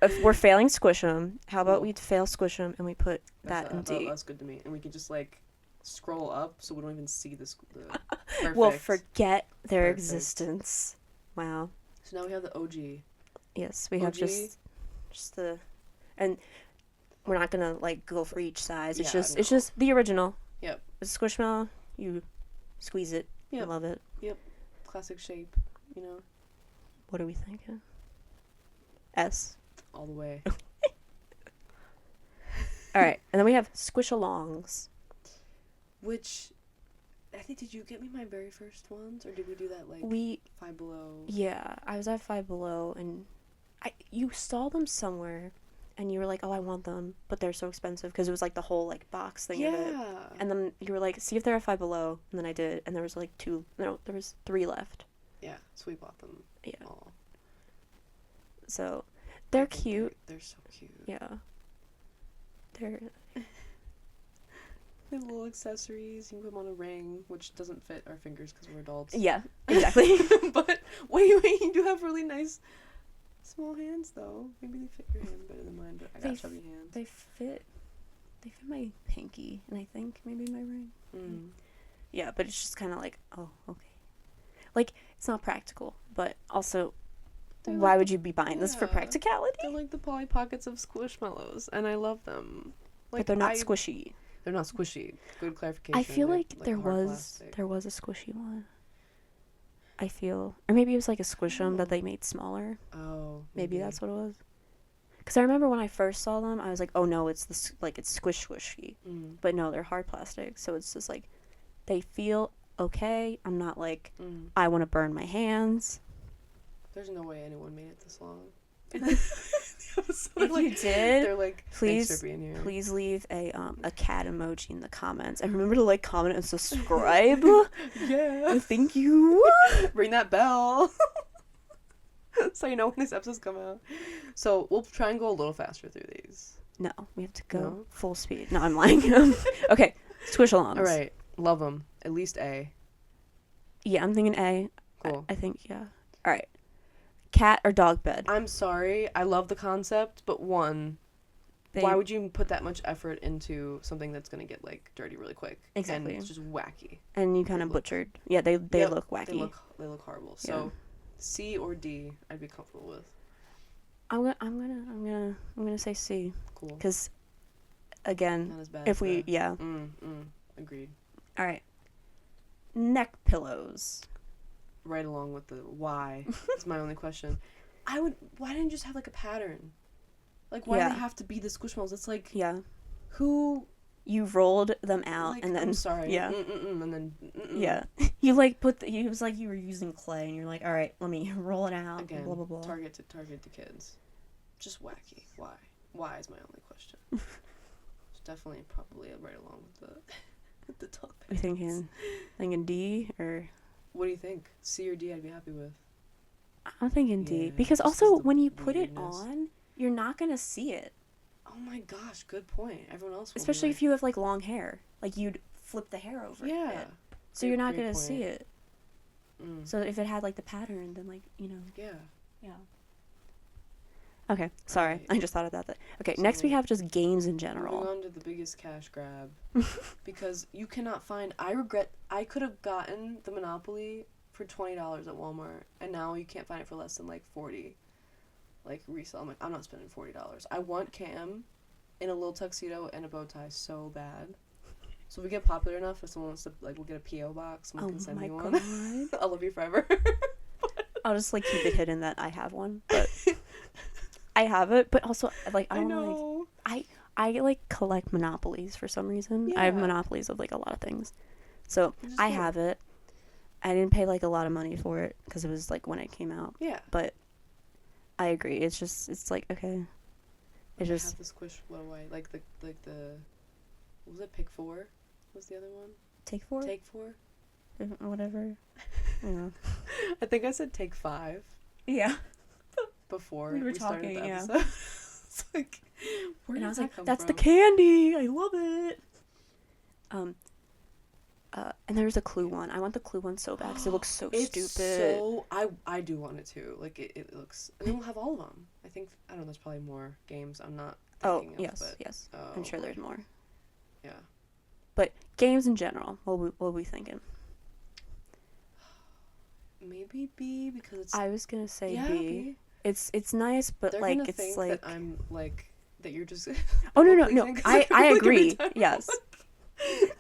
If we're failing Squish'em, how about we fail Squish'em and we put that in D? That's good to me. And we can just, like, scroll up so we don't even see the perfect. We'll forget their existence. Wow. So now we have the OG. Yes, we have just the... And we're not gonna, like, go for each size. It's just the original. Yep. It's a Squishmallow. You squeeze it. Yep. You love it. Yep. Classic shape, you know. What are we thinking? S. All the way. Alright, and then we have Squish-alongs. Which I think, did you get me my very first ones, or did we do that like Five Below? Yeah, I was at Five Below, and you saw them somewhere, and you were like, oh, I want them, but they're so expensive, because it was like the whole like box thing of it. And then you were like, see if they're at Five Below, and then I did, and there was like there was 3 left. Yeah, so we bought them all. So they're cute. They're so cute. Yeah. They're little accessories. You can put them on a ring, which doesn't fit our fingers because we're adults. Yeah, exactly. But wait, you do have really nice small hands, though. Maybe they fit your hand better than mine, but I got chubby hands. They fit my pinky, and I think maybe my ring. Mm. Yeah, but it's just kind of like, oh, okay. Like, it's not practical, but also, why would you be buying this for practicality? They're like the Polly Pockets of Squishmallows, and I love them. Like, but they're not squishy. They're not squishy. Good clarification. I feel like there was a squishy one. I feel, or maybe it was like a Squish'em that they made smaller. Oh, maybe that's what it was. Because I remember when I first saw them, I was like, oh no, it's it's squishy. Mm. But no, they're hard plastic, so it's just like, they feel okay. I'm not like, I want to burn my hands. There's no way anyone made it this long. If you did, they're like, please, thanks for being here. Please leave a cat emoji in the comments, and remember to like, comment, and subscribe. Yeah, thank you. Ring that bell, so you know when these episodes come out. So we'll try and go a little faster through these. No, we have to go full speed. No, I'm lying. Okay, Squishmallows. All right, love them. At least A. Yeah, I'm thinking A. Cool. I think yeah. All right. Cat or dog bed? I'm sorry. I love the concept, but why would you put that much effort into something that's going to get, like, dirty really quick? Exactly. And it's just wacky. And you kind of butchered. Yeah, they look wacky. They look horrible. So, C or D, I'd be comfortable with. I'm gonna say C. Cool. Because, again, not as bad if we agreed. All right. Neck pillows. Right along with the why. That's my only question. Why didn't you just have like a pattern? Like, why do they have to be the Squishmallows? It's like, who you rolled them out, like, and then I'm sorry, and then you like it was like you were using clay, and you're like, all right, let me roll it out. Again, blah blah blah. Target to kids. Just wacky. Why is my only question. It's definitely probably right along with the top. Are you thinking D or? What do you think? C or D? I'd be happy with. I'm thinking D, because also when you put it on, you're not gonna see it. Oh my gosh, good point. Everyone else will. Especially if you have like long hair, like you'd flip the hair over. Yeah. So you're not gonna see it. Mm. So if it had like the pattern, then like Yeah. Okay, sorry, I just thought about that. Okay, next we have just games in general. Moving on to the biggest cash grab, because you cannot find. I could have gotten the Monopoly for $20 at Walmart, and now you can't find it for less than like $40. Like resale. I'm like, I'm not spending $40. I want Cam in a little tuxedo and a bow tie so bad. So if we get popular enough, if someone wants to, like, we'll get a P.O. box. Someone can send me one. I'll love you forever. I'll just like keep it hidden that I have one, but I have it. But also, like, I don't know. I like collect Monopolies for some reason. Yeah. I have Monopolies of like a lot of things, so I have it. I didn't pay like a lot of money for it because it was like when it came out. Yeah. But I agree. It's like okay. It just have the squish. What do I like the what was it? Pick 4 was the other one. Take 4. Take 4. Whatever. Yeah. I think I said take 5. Yeah. Before we were talking, started the yeah. episode. It's like, where and did I was that like, come that's from? the candy. I love it. And there's a Clue one. I want the Clue one so bad because it looks so stupid. So I do want it too. Like it looks, and then we'll have all of them. I think I don't know. There's probably more games. I'm not. Thinking Yes, of, but, yes. I'm sure there's more. Yeah. But games in general, what are we thinking? Maybe B because it's. I was gonna say yeah, B. It's nice, but they're like gonna it's think like that I'm like that you're just. Oh no! I agree. Yes.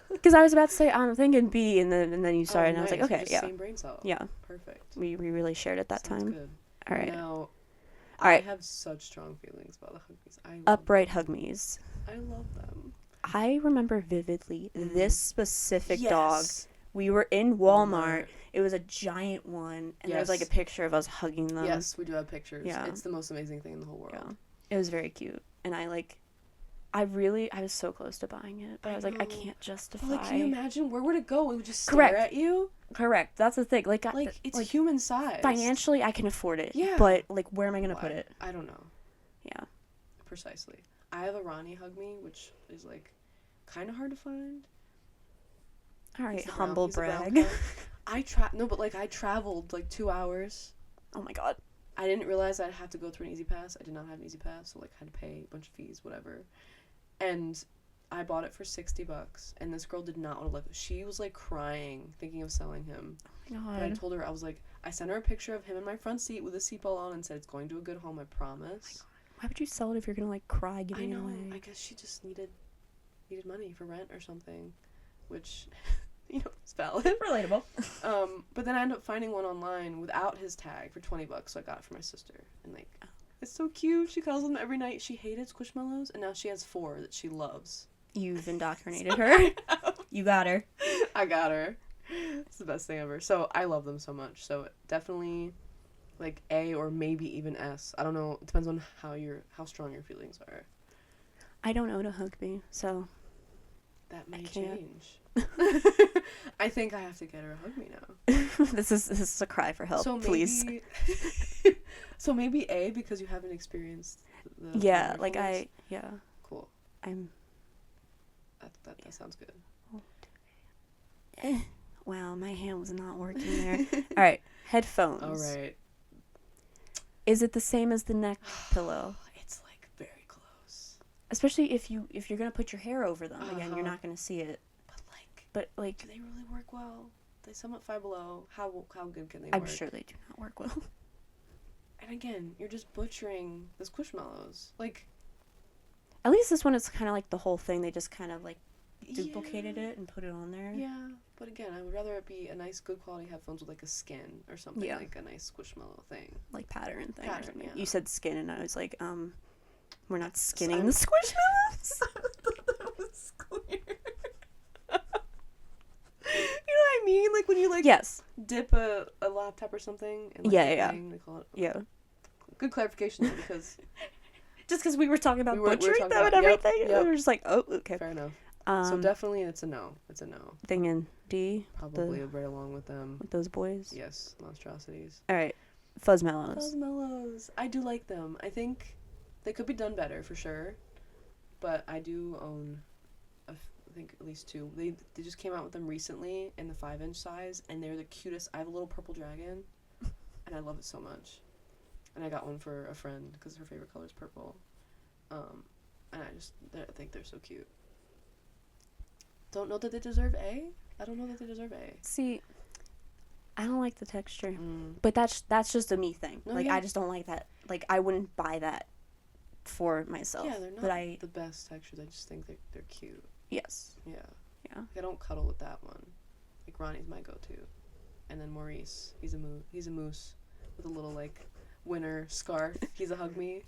Because I was about to say I'm thinking B, and then you started, and I was like, okay, yeah, same brain cell. Yeah, perfect. We really shared it that Sounds time. Good. All right. Now, all right. I have such strong feelings about the Huggies. Upright Huggies. I love them. I remember vividly this specific dog We were in Walmart. It was a giant one, and there's like a picture of us hugging them. Yes, we do have pictures. Yeah. It's the most amazing thing in the whole world. Yeah. It was very cute, and I was so close to buying it, but I was like, I can't justify. But, like, can you imagine? Where would it go? It would just stare Correct. at you? Correct. That's the thing. Like it's human size. Financially, I can afford it. Yeah. But, like, where am I going to put it? I don't know. Yeah. Precisely. I have a Ronnie Hug Me, which is, like, kind of hard to find. All right, humble brag. I traveled, like, 2 hours. Oh, my God. I didn't realize I'd have to go through an Easy Pass. I did not have an Easy Pass, so, like, I had to pay a bunch of fees, whatever. And I bought it for $60, and this girl did not want to look. She was, like, crying, thinking of selling him. Oh, my God. But I told her, I sent her a picture of him in my front seat with a seatbelt on and said, it's going to a good home, I promise. Why would you sell it if you're going to, like, cry giving it away? I guess she just needed money for rent or something, which, it's valid. Relatable. But then I ended up finding one online without his tag for $20, so I got it for my sister. And, like, it's so cute. She cuddles them every night. She hated Squishmallows, and now she has 4 that she loves. You've indoctrinated her. You got her. I got her. It's the best thing ever. So I love them so much. So definitely, like, A or maybe even S. I don't know. It depends on how strong your feelings are. I don't own a Hug Me, so that may change. I think I have to get her a Hug Me now. This is a cry for help, please. So maybe A, because you haven't experienced the yeah, like cool. That sounds good. Wow, my hand was not working there. All right, headphones. All right. Is it the same as the neck pillow? It's, like, very close. Especially if you're gonna put your hair over them. Again, you're not gonna see it. But like, do they really work well? They somewhat Five Below. How good can they work? I'm sure they do not work well. And again, you're just butchering the Squishmallows. Like, at least this one is kind of like the whole thing. They just kind of like duplicated it and put it on there. Yeah, but again, I would rather it be a nice, good quality headphones with, like, a skin or something, like a nice Squishmallow thing, like pattern thing. Yeah. You said skin, and I was like, we're not skinning the Squishmallows. That was clear. You know what I mean? Like, when you, like, dip a laptop or something. And, like, they call it. Yeah. Good clarification, though, because just because we were talking about butchering them and everything, we were just like, oh, okay. Fair enough. So definitely, it's a no. It's a no. Thing in D. Probably right along with them. With those boys. Yes, monstrosities. All right, Fuzzmallows. Fuzzmallows. I do like them. I think they could be done better for sure, but I do own, I think, at least 2. They just came out with them recently in the 5-inch size, and they're the cutest. I have a little purple dragon, and I love it so much. And I got one for a friend because her favorite color is purple. And I think they're so cute. Don't know that they deserve A. I don't know that they deserve A. See, I don't like the texture, but that's just a me thing. No, I just don't like that. Like, I wouldn't buy that for myself. Yeah, they're not the best textures. I just think they're cute. Yes. Yeah. Yeah. Like, I don't cuddle with that one. Like, Ronnie's my go-to, and then Maurice, he's a moose with a little, like, winter scarf. He's a Hug Me.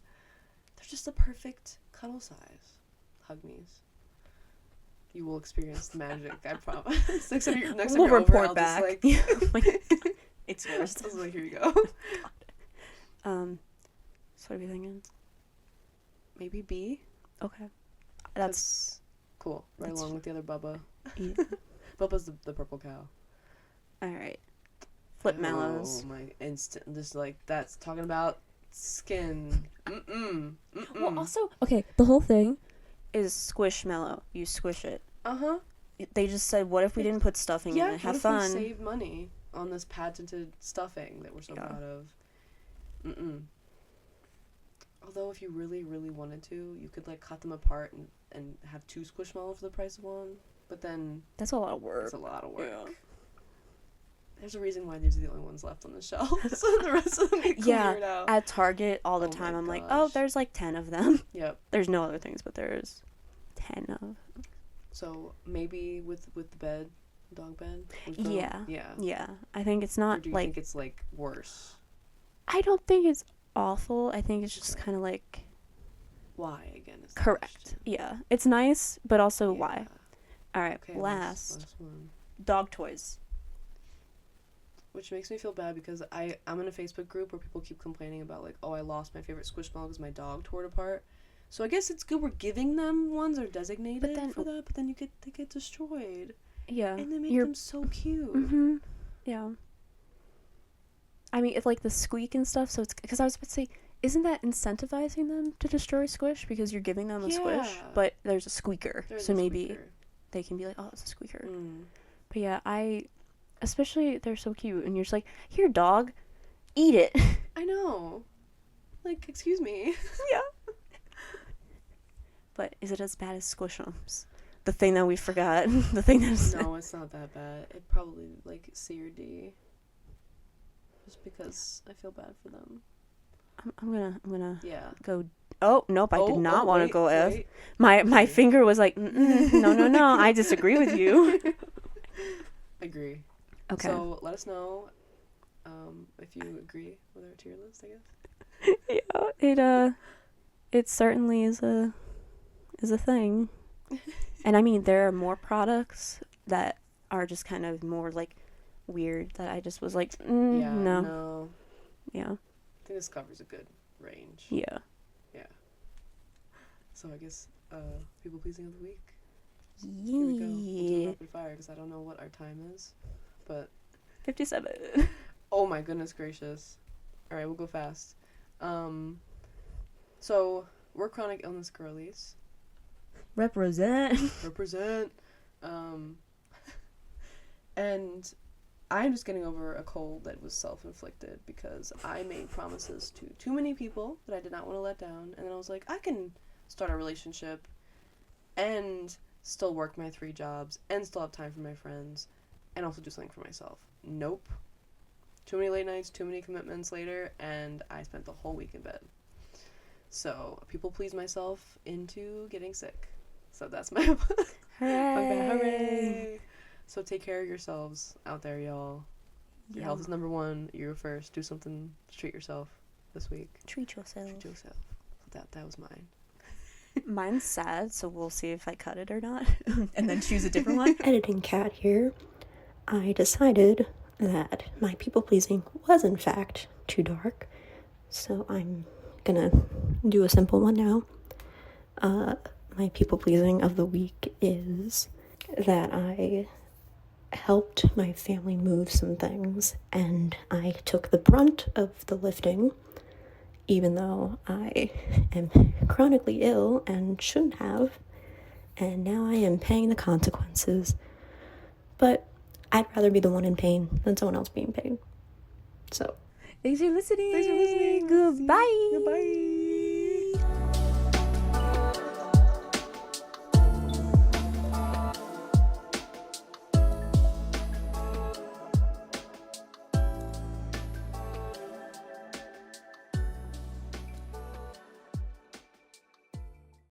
They're just the perfect cuddle size Hug Me's. You will experience the magic, I promise. Next time we'll you're report over, back. I'll just, like, it's yours. I was like, here you go. So what are we thinking? Maybe B. Okay. That's cool. Right along with the other Bubba. Yeah. Bubba's the purple cow. All right. Flipmallows. Oh, my instant. Just, like, that's talking about skin. Well, also, okay, the whole thing is Squishmallow. You squish it. Uh-huh. They just said, what if we didn't put stuffing in it? Have fun. What if we save money on this patented stuffing that we're so proud of? Although, if you really, really wanted to, you could, like, cut them apart and have 2 Squishmallows for the price of 1. But then... That's a lot of work. It's a lot of work. Yeah. There's a reason why these are the only ones left on the shelf. So the rest of them get cleared out. At Target all the time, I'm like, oh, there's like 10 of them. Yep. There's no other things, but there's 10 of. So maybe with the bed, dog bed? Yeah. Yeah. I think it's not, or do you think it's, like, worse? I don't think it's awful. I think it's just kind of like... Why, again? Correct. Yeah. It's nice, but also why. All right, okay, last one. dog toys. Which makes me feel bad because I'm in a Facebook group where people keep complaining about, like, oh, I lost my favorite Squishmallow because my dog tore it apart. So I guess it's good we're giving them ones that are designated for that, but then they get destroyed. Yeah. And they make them so cute. Mm-hmm. Yeah. I mean, it's like the squeak and stuff, so it's... Because I was about to say, isn't that incentivizing them to destroy Squish? Because you're giving them a Squish, but there's a squeaker. So maybe they can be like, oh, it's a squeaker. But yeah, especially, they're so cute, and you're just like, here, dog, eat it. I know. Like, excuse me. Yeah. But is it as bad as Squishums? The thing that we forgot. The thing that's... No, it's not that bad. It probably, like, C or D. Just because I feel bad for them. I'm gonna yeah. go... Oh, nope, I did not want to go F. Wait. My finger was like, no, I disagree with you. Agree. Okay. So let us know if you agree with our tier list, I guess. Yeah, it certainly is a thing. And I mean, there are more products that are just kind of more like weird that I just was like, no. Yeah. I think this covers a good range. Yeah. Yeah. So I guess people pleasing of the week. Yeah. Here we go. We'll do rapid fire because I don't know what our time is, but 57. Oh my goodness gracious! All right, we'll go fast. So we're chronic illness girlies. Represent. And I'm just getting over a cold that was self-inflicted because I made promises to too many people that I did not want to let down, and then I was like, I can start a relationship and still work my 3 jobs and still have time for my friends and also do something for myself. Nope. Too many late nights, too many commitments later, and I spent the whole week in bed. So, people please myself into getting sick. So that's my... Hooray! So take care of yourselves out there, y'all. Your health is number 1. You go first. Do something to treat yourself this week. Treat yourself. That was mine. Mine's sad, so we'll see if I cut it or not. And then choose a different one. Editing cat here. I decided that my people-pleasing was in fact too dark. So I'm gonna do a simple one now. My people-pleasing of the week is that I helped my family move some things, and I took the brunt of the lifting, even though I am chronically ill and shouldn't have, and now I am paying the consequences. But I'd rather be the one in pain than someone else being paid. So, Thanks for listening. Goodbye.